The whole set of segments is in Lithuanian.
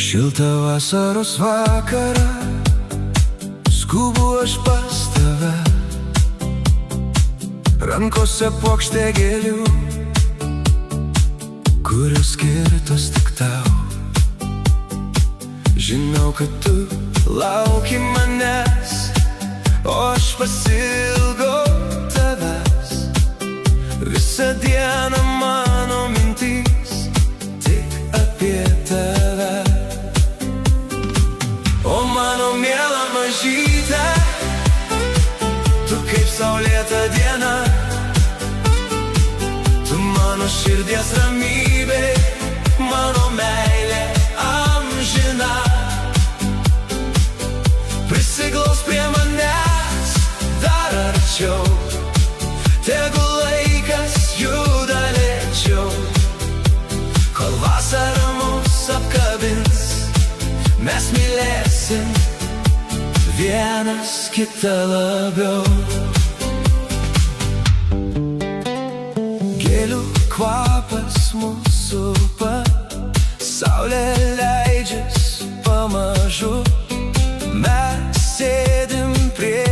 Šiltą vasaros vakarą skubu aš pas tave, rankose puokštė gėlių, kurios skirtos tik tau. Žinau, kad tu lauki manęs, o aš pasilgau tavęs. Visą dieną mano mintys tik apie tave. O mano miela mažytė, tu kaip saulėta diena, tu mano širdies ramybė, mano meilė amžina. Prisiglaus prie manęs dar arčiau, tegul laikas juda lėčiau, kol vasara mus apkabins, mes mylėsim vienas kitą labiau. Gėlių kvapas mūsų supa, saulė leidžias pamažu. Mes sėdim prie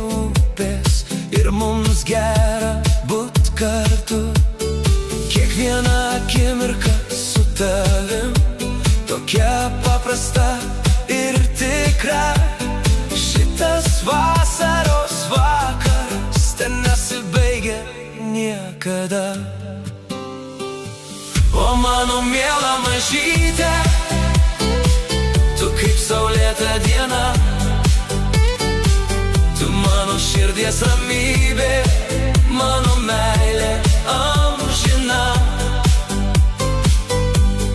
upės ir mums gera būt kartu. Kiekviena akimirka su tavim tokia paprasta ir tikra. Šitas vasaros vakaras ten nesibaigia niekada. O mano miela mažytė, tu kaip saulėta diena, tu mano širdies ramybė, mano meilė amžina.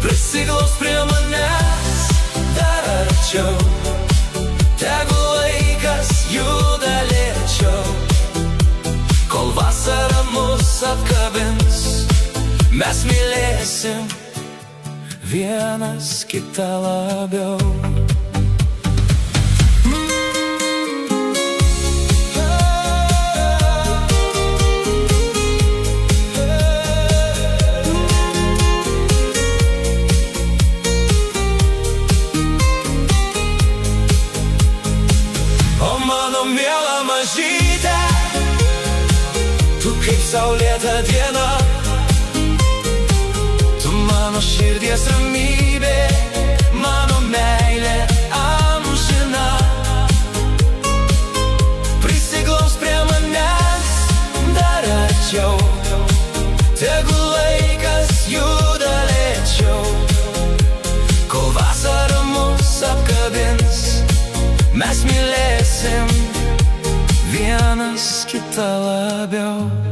Prisiglaus prie manęs dar arčiau, tegul laikas juda lėčiau, kol vasara mus apkabins, mes mylėsim vienas kitą labiau. O mano miela mažytė, tu kaip saulėta diena, mano širdies ramybė, mano meilė amžina. Prisiglaus prie manęs dar arčiau, tegul laikas juda lėčiau, kol vasara mus apkabins, mes mylėsim vienas kitą labiau.